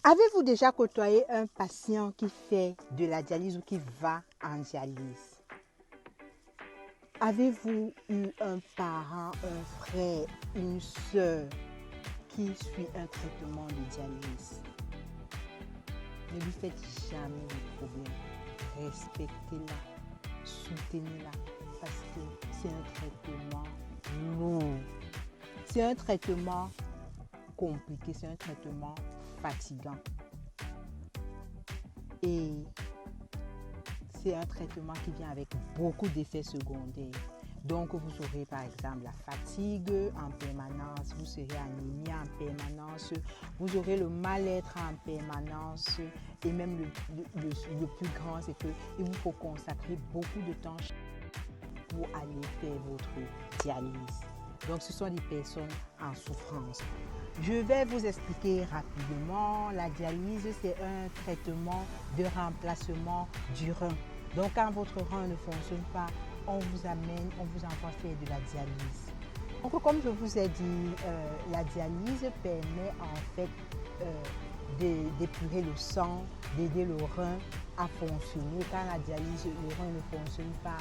Avez-vous déjà côtoyé un patient qui fait de la dialyse ou qui va en dialyse? Avez-vous eu un parent, un frère, une soeur qui suit un traitement de dialyse? Ne lui faites jamais de problème. Respectez-la, soutenez-la parce que c'est un traitement lourd. C'est un traitement compliqué, c'est un traitement fatigant. Et c'est un traitement qui vient avec beaucoup d'effets secondaires. Donc, vous aurez par exemple la fatigue en permanence, vous serez anémie en permanence, vous aurez le mal-être en permanence. Et même le plus grand, c'est qu'il vous faut consacrer beaucoup de temps pour aller faire votre dialyse. Donc, ce sont des personnes en souffrance. Je vais vous expliquer rapidement. La dialyse, c'est un traitement de remplacement du rein. Donc, quand votre rein ne fonctionne pas, on vous envoie faire de la dialyse. Donc, comme je vous ai dit, la dialyse permet en fait d'épurer le sang, d'aider le rein à fonctionner. Quand la dialyse, le rein ne fonctionne pas,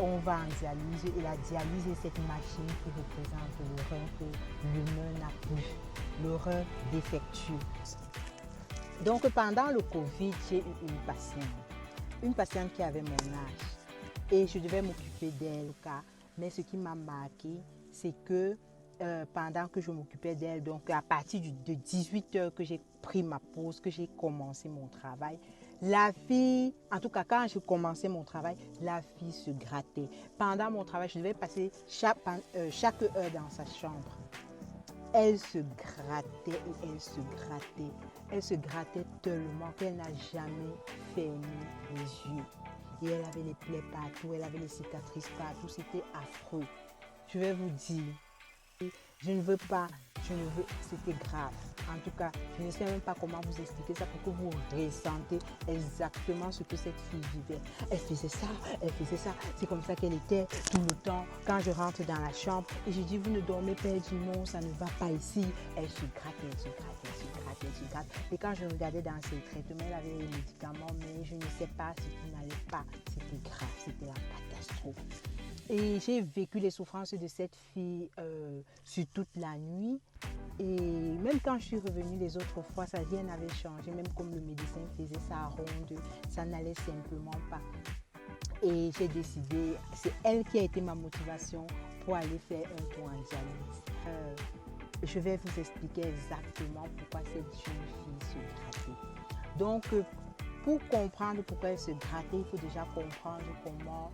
on va en dialyse et la dialyse est cette machine qui représente le rein que l'humain n'a plus, le rein défectueux. Donc pendant le Covid, j'ai eu une patiente qui avait mon âge et je devais m'occuper d'elle, mais ce qui m'a marqué, c'est que pendant que je m'occupais d'elle, donc à partir de 18 heures que j'ai pris ma pause, que j'ai commencé mon travail, la fille, en tout cas quand je commençais mon travail, la fille se grattait. Pendant mon travail, je devais passer chaque heure dans sa chambre. Elle se grattait et elle se grattait. Elle se grattait tellement qu'elle n'a jamais fermé les yeux. Et elle avait les plaies partout, elle avait les cicatrices partout. C'était affreux. Je vais vous dire, c'était grave. En tout cas, je ne sais même pas comment vous expliquer ça pour que vous ressentez exactement ce que cette fille vivait. Elle faisait ça. C'est comme ça qu'elle était tout le temps. Quand je rentre dans la chambre et je dis, vous ne dormez pas, elle dit non, ça ne va pas ici. Elle se gratte. Et quand je regardais dans ses traitements, elle avait les médicaments, mais je ne sais pas ce qui n'allait pas. C'était grave, c'était la catastrophe. Et j'ai vécu les souffrances de cette fille sur toute la nuit. Et même quand je suis revenue les autres fois, ça rien n'avait changé. Même comme le médecin faisait sa ronde, ça n'allait simplement pas. Et j'ai décidé, c'est elle qui a été ma motivation pour aller faire un tour en dialyse. Je vais vous expliquer exactement pourquoi cette jeune fille se grattait. Donc, pour comprendre pourquoi elle se grattait, il faut déjà comprendre comment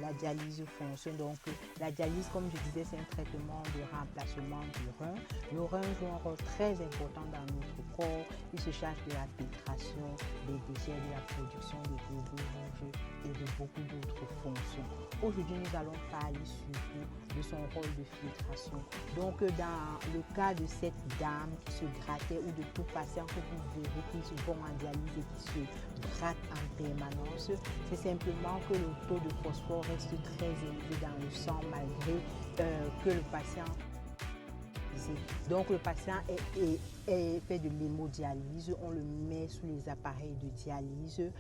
la dialyse fonctionne. Donc, la dialyse, comme je disais, c'est un traitement de remplacement du rein. Le rein joue un rôle très important dans notre corps. Il se charge de la filtration des déchets, de la production de globules rouges et de beaucoup d'autres fonctions. Aujourd'hui, nous allons parler surtout de son rôle de filtration. Donc, dans le cas de cette dame qui se grattait ou de tout patient que vous verrez qui se vont en dialyse et qui se gratte en permanence, c'est simplement que le taux de phosphore reste très élevé dans le sang malgré que le patient. Donc le patient est fait de l'hémodialyse, on le met sous les appareils de dialyse,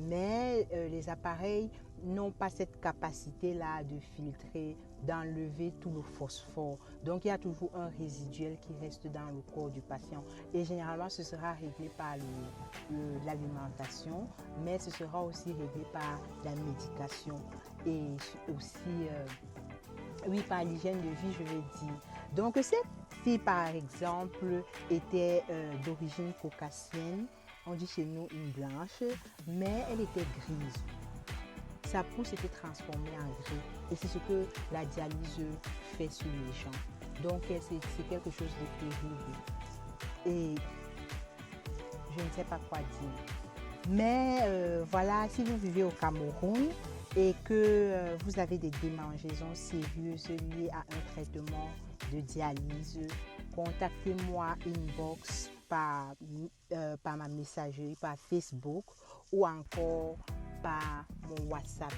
mais les appareils n'ont pas cette capacité-là de filtrer, d'enlever tout le phosphore. Donc il y a toujours un résiduel qui reste dans le corps du patient. Et généralement, ce sera réglé par l'alimentation, mais ce sera aussi réglé par la médication et aussi, par l'hygiène de vie, je vais dire. Donc cette fille, par exemple, était d'origine caucasienne. On dit chez nous une blanche, mais elle était grise. Sa peau s'était transformée en gris et c'est ce que la dialyse fait sur les gens. Donc c'est quelque chose de terrible et je ne sais pas quoi dire. Mais voilà, si vous vivez au Cameroun et que vous avez des démangeaisons sérieuses liées à un traitement de dialyse, contactez-moi inbox par ma messagerie, par Facebook ou encore par mon WhatsApp.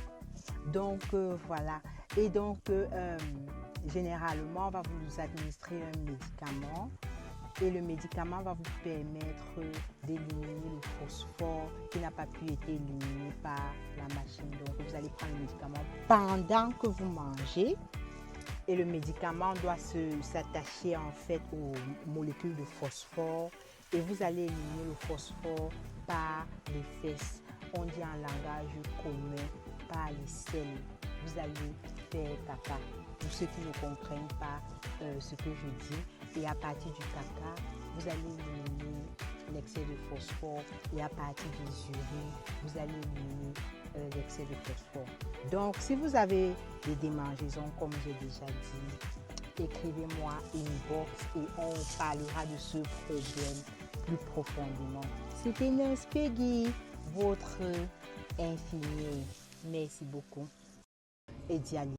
Donc voilà. Et donc généralement, on va vous administrer un médicament Et le médicament va vous permettre d'éliminer le phosphore qui n'a pas pu être éliminé par la machine. Donc vous allez prendre le médicament pendant que vous mangez. Et le médicament doit s'attacher en fait aux molécules de phosphore. Et vous allez éliminer le phosphore par les fesses. On dit en langage commun par les selles. Vous allez faire caca. Pour ceux qui ne comprennent pas ce que je dis. Et à partir du caca, vous allez éliminer l'excès de phosphore. Et à partir des urines, vous allez éliminer l'excès de phosphore. Donc, si vous avez des démangeaisons, comme j'ai déjà dit, écrivez-moi inbox et on parlera de ce problème plus profondément. C'était Nurse Peggy, votre infirmière. Merci beaucoup. Et Dialy.